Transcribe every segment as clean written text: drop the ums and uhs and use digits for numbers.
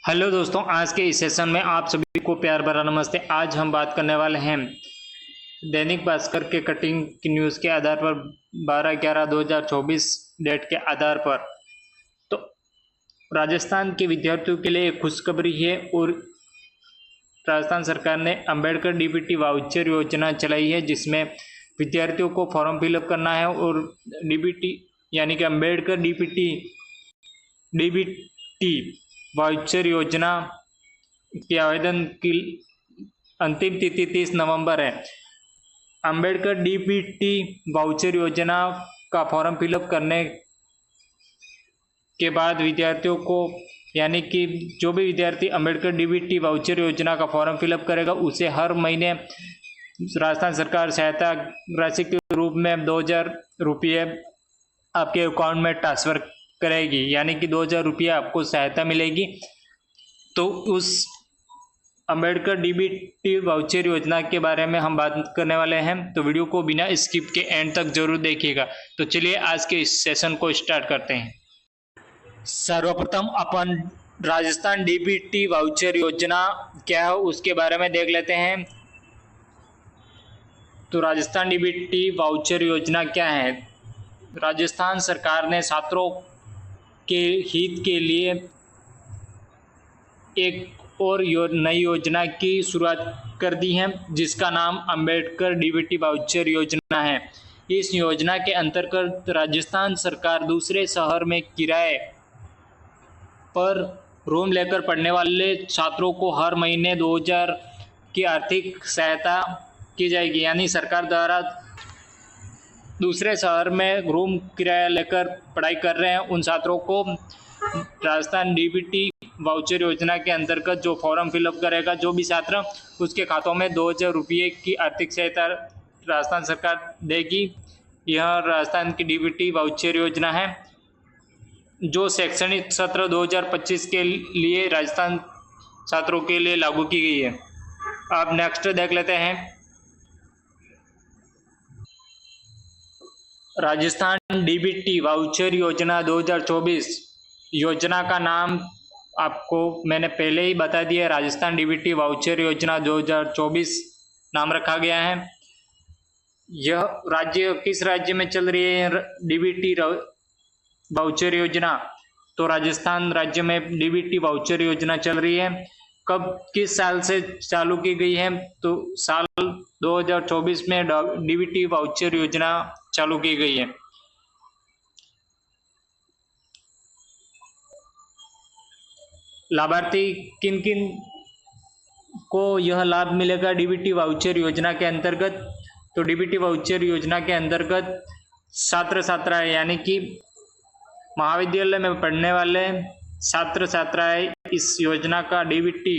Hello दोस्तों, आज के इस सेशन में आप सभी को प्यार भरा नमस्ते। आज हम बात करने वाले हैं दैनिक भास्कर के कटिंग की न्यूज़ के आधार पर 12/11/2024 डेट के आधार पर। तो राजस्थान के विद्यार्थियों के लिए एक खुशखबरी है और राजस्थान सरकार ने अंबेडकर डीबीटी वाउचर योजना चलाई है, जिसमें विद्यार्थियों को फॉर्म फिलअप करना है और डीबीटी यानी कि अंबेडकर डीबीटी वाउचर योजना के आवेदन की अंतिम तिथि 30 नवंबर है। अंबेडकर डीबीटी वाउचर योजना का फॉर्म फिलअप करने के बाद विद्यार्थियों को यानी कि जो भी विद्यार्थी अंबेडकर डीबीटी वाउचर योजना का फॉर्म फिलअप करेगा उसे हर महीने राजस्थान सरकार सहायता राशि के रूप में 2000 रुपये आपके अकाउंट में ट्रांसफर करेगी, यानी कि 2000 रुपये आपको सहायता मिलेगी। तो उस अंबेडकर डीबीटी वाउचर योजना के बारे में हम बात करने वाले हैं, तो वीडियो को बिना स्किप के एंड तक जरूर देखिएगा। तो चलिए आज के इस सेशन को स्टार्ट करते हैं। सर्वप्रथम अपन राजस्थान डीबीटी वाउचर योजना क्या है उसके बारे में देख लेते हैं। तो राजस्थान डीबीटी वाउचर योजना क्या है? राजस्थान सरकार ने छात्रों के हित के लिए एक और नई योजना की शुरुआत कर दी है, जिसका नाम अंबेडकर डीबीटी वाउचर योजना है। इस योजना के अंतर्गत राजस्थान सरकार दूसरे शहर में किराए पर रूम लेकर पढ़ने वाले छात्रों को हर महीने 2000 की आर्थिक सहायता की जाएगी। यानी सरकार द्वारा दूसरे शहर में रूम किराया लेकर पढ़ाई कर रहे हैं उन छात्रों को राजस्थान डीबीटी वाउचर योजना के अंतर्गत जो फॉर्म फिलअप करेगा, जो भी छात्र, उसके खातों में 2000 रुपये की आर्थिक सहायता राजस्थान सरकार देगी। यह राजस्थान की डीबीटी वाउचर योजना है जो शैक्षणिक सत्र 2025 के लिए राजस्थान छात्रों के लिए लागू की गई है। अब नेक्स्ट देख लेते हैं राजस्थान डीबीटी वाउचर योजना 2024। योजना का नाम आपको मैंने पहले ही बता दिया, राजस्थान डीबीटी वाउचर योजना 2024 नाम रखा गया है। यह राज्य किस राज्य में चल रही है डीबीटी वाउचर योजना? तो राजस्थान राज्य में डीबीटी वाउचर योजना चल रही है। कब किस साल से चालू की गई है? तो साल 2024 में डीबीटी वाउचर योजना चालू की गई है। लाभार्थी किन किन को यह लाभ मिलेगा डीबीटी वाउचर योजना के अंतर्गत? तो डीबीटी वाउचर योजना के अंतर्गत छात्र छात्राएं यानी कि महाविद्यालय में पढ़ने वाले छात्र छात्राएं इस योजना का डीबीटी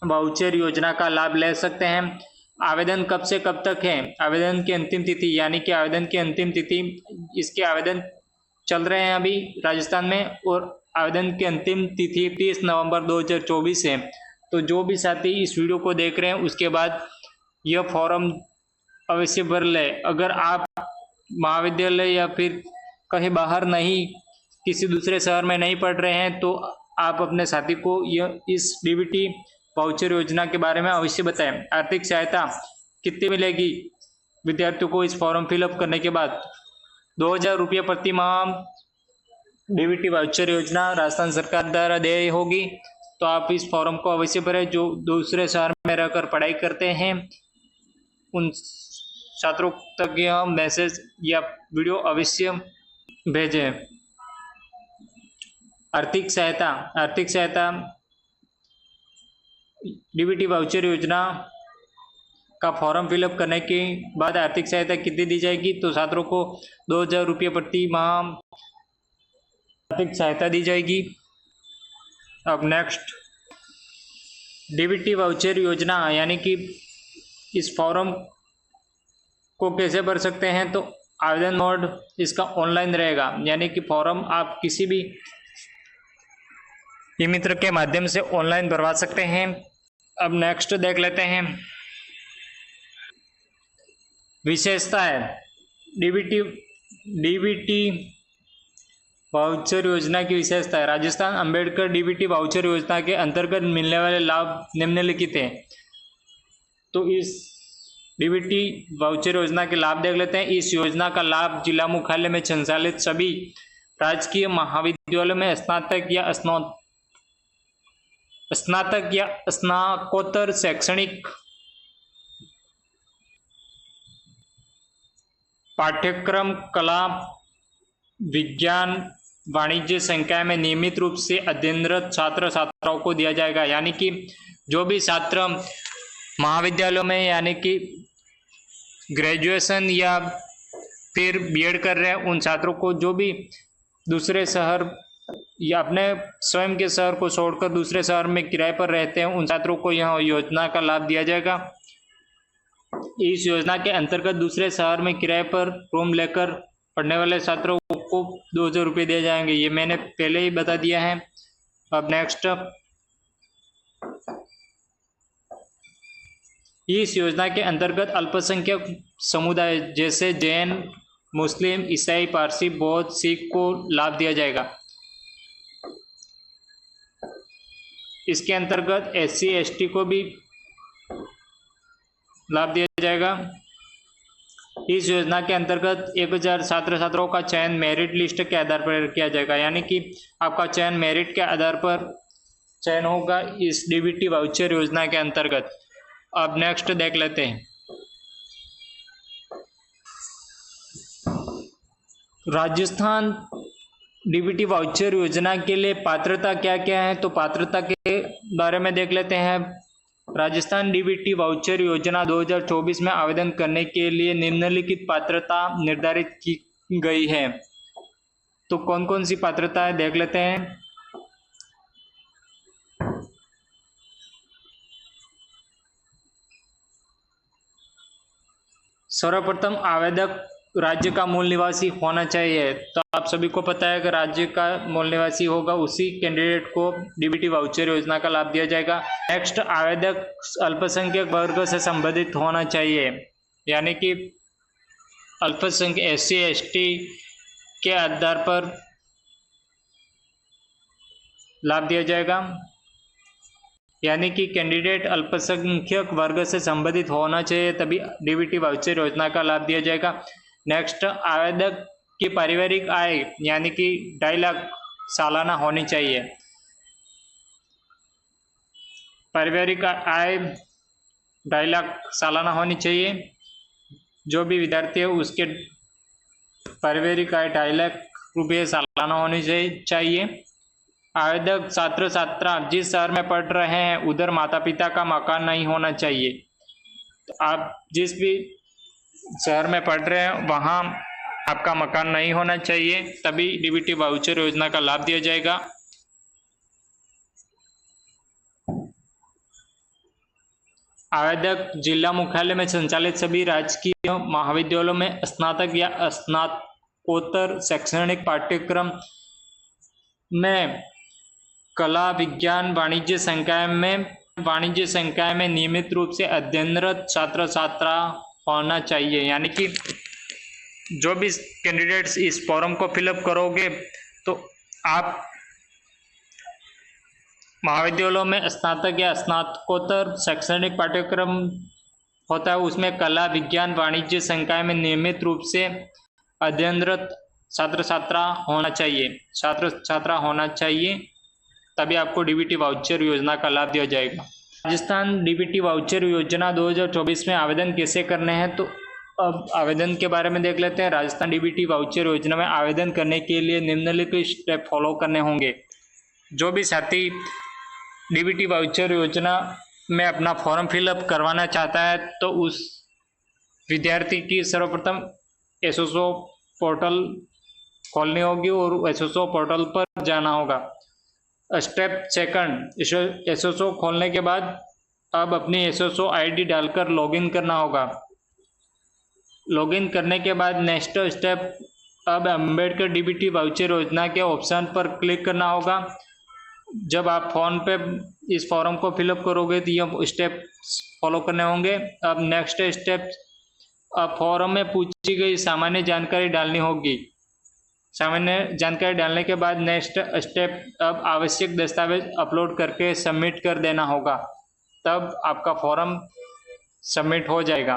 वाउचर योजना का लाभ ले सकते हैं। आवेदन कब से कब तक है? आवेदन की अंतिम तिथि यानी कि आवेदन की अंतिम तिथि, इसके आवेदन चल रहे हैं अभी राजस्थान में और आवेदन की अंतिम तिथि 30 नवंबर 2024 है। तो जो भी साथी इस वीडियो को देख रहे हैं उसके बाद यह फॉर्म अवश्य भर ले। अगर आप महाविद्यालय या फिर कहीं बाहर नहीं, किसी दूसरे शहर में नहीं पढ़ रहे हैं, तो आप अपने साथी को यह इस डीबीटी वाउचर योजना के बारे में अवश्य बताएं। आर्थिक सहायता कितनी मिलेगी विद्यार्थियों को इस फॉर्म फिलअप करने के बाद? 2000 रुपये प्रति माह डीबीटी वाउचर योजना राजस्थान सरकार द्वारा देय होगी। तो आप इस फॉर्म को अवश्य भरें। जो दूसरे शहर में रहकर पढ़ाई करते हैं उन छात्रों तक यह मैसेज या वीडियो अवश्य भेजें। आर्थिक सहायता डीबीटी वाउचर योजना का फॉर्म फिलअप करने के बाद आर्थिक सहायता कितनी दी जाएगी? तो छात्रों को 2000 रुपये प्रति माह आर्थिक सहायता दी जाएगी। अब नेक्स्ट, डीबीटी वाउचर योजना यानी कि इस फॉर्म को कैसे भर सकते हैं? तो आवेदन मोड इसका ऑनलाइन रहेगा, यानी कि फॉर्म आप किसी भी ई मित्र के माध्यम से ऑनलाइन भरवा सकते हैं। अब नेक्स्ट देख लेते हैं विशेषता है डीबीटी वाउचर योजना की विशेषता है। राजस्थान अंबेडकर डीबीटी वाउचर योजना के अंतर्गत मिलने वाले लाभ निम्नलिखित हैं। तो इस डीबीटी वाउचर योजना के लाभ देख लेते हैं। इस योजना का लाभ जिला मुख्यालय में संचालित सभी राजकीय महाविद्यालयों में स्नातक या स्नातकोत्तर शैक्षणिक पाठ्यक्रम कला विज्ञान वाणिज्य संकाय में नियमित रूप से अध्ययनरत छात्र छात्राओं को दिया जाएगा। यानी कि जो भी छात्र महाविद्यालयों में यानी कि ग्रेजुएशन या फिर बीएड कर रहे हैं, उन छात्रों को जो भी दूसरे शहर या अपने स्वयं के शहर को छोड़कर दूसरे शहर में किराए पर रहते हैं, उन छात्रों को यह योजना का लाभ दिया जाएगा। इस योजना के अंतर्गत दूसरे शहर में किराए पर रूम लेकर पढ़ने वाले छात्रों को 2000 रुपये दिए जाएंगे। ये मैंने पहले ही बता दिया है। अब नेक्स्ट, इस योजना के अंतर्गत अल्पसंख्यक समुदाय जैसे जैन, मुस्लिम, ईसाई, पारसी, बौद्ध, सिख को लाभ दिया जाएगा। इसके अंतर्गत SC ST को भी लाभ दिया जाएगा। इस योजना के अंतर्गत 1000 छात्र छात्राओं का चयन मेरिट लिस्ट के आधार पर किया जाएगा। यानी कि आपका चयन मेरिट के आधार पर चयन होगा इस डीबीटी वाउचर योजना के अंतर्गत। अब नेक्स्ट देख लेते हैं, राजस्थान डीबीटी वाउचर योजना के लिए पात्रता क्या क्या है, तो पात्रता के बारे में देख लेते हैं। राजस्थान डीबीटी वाउचर योजना 2024 में आवेदन करने के लिए निम्नलिखित पात्रता निर्धारित की गई है। तो कौन कौन सी पात्रता है देख लेते हैं। सर्वप्रथम आवेदक राज्य का मूल निवासी होना चाहिए। तो आप सभी को पता है कि राज्य का मूल निवासी होगा उसी कैंडिडेट को डीबीटी वाउचर योजना का लाभ दिया जाएगा। नेक्स्ट, आवेदक अल्पसंख्यक वर्ग से संबंधित होना चाहिए। यानी कि अल्पसंख्यक SC ST के आधार पर लाभ दिया जाएगा। यानी कि कैंडिडेट अल्पसंख्यक वर्ग से संबंधित होना चाहिए, तभी डीबीटी वाउचर योजना का लाभ दिया जाएगा। नेक्स्ट, आवेदक की पारिवारिक आय यानी कि 2.5 लाख सालाना होनी चाहिए। पारिवारिक आय 2.5 लाख सालाना होनी चाहिए। जो भी विद्यार्थी है उसके पारिवारिक आय 2.5 लाख रुपये सालाना होनी चाहिए। आवेदक छात्र छात्रा जिस शहर में पढ़ रहे हैं उधर माता पिता का मकान नहीं होना चाहिए। तो आप जिस भी शहर में पढ़ रहे हैं वहाँ आपका मकान नहीं होना चाहिए, तभी डीबीटी वाउचर योजना का लाभ दिया जाएगा। आवेदक जिला मुख्यालय में संचालित सभी राजकीय महाविद्यालयों में स्नातक या स्नातकोत्तर शैक्षणिक पाठ्यक्रम में कला विज्ञान वाणिज्य संकाय में नियमित रूप से अध्ययनरत छात्र छात्रा होना चाहिए। यानी कि जो भी कैंडिडेट्स इस फॉर्म को फिलअप करोगे तो आप महाविद्यालयों में स्नातक या स्नातकोत्तर शैक्षणिक पाठ्यक्रम होता है, उसमें कला विज्ञान वाणिज्य संकाय में नियमित रूप से अध्ययनरत छात्र छात्रा होना चाहिए, तभी आपको डीबीटी वाउचर योजना का लाभ दिया जाएगा। राजस्थान डीबीटी वाउचर योजना 2024 में आवेदन कैसे करने हैं, तो अब आवेदन के बारे में देख लेते हैं। राजस्थान डीबीटी वाउचर योजना में आवेदन करने के लिए निम्नलिखित स्टेप फॉलो करने होंगे। जो भी साथी डीबीटी वाउचर योजना में अपना फॉर्म फिलअप करवाना चाहता है तो उस विद्यार्थी की सर्वप्रथम SSO पोर्टल खोलनी होगी और SSO पोर्टल पर जाना होगा। स्टेप सेकंड, SSO खोलने के बाद अब अपनी SSO ID डालकर लॉगिन करना होगा। लॉगिन करने के बाद नेक्स्ट स्टेप, अब अम्बेडकर डीबीटी वाउचर योजना के ऑप्शन पर क्लिक करना होगा। जब आप फोन पे इस फॉर्म को फिलअप करोगे तो ये स्टेप फॉलो करने होंगे। अब नेक्स्ट स्टेप, अब फॉर्म में पूछी गई सामान्य जानकारी डालनी होगी। सामान्य जानकारी डालने के बाद नेक्स्ट स्टेप अब आवश्यक दस्तावेज अपलोड करके सबमिट कर देना होगा, तब आपका फॉर्म सबमिट हो जाएगा।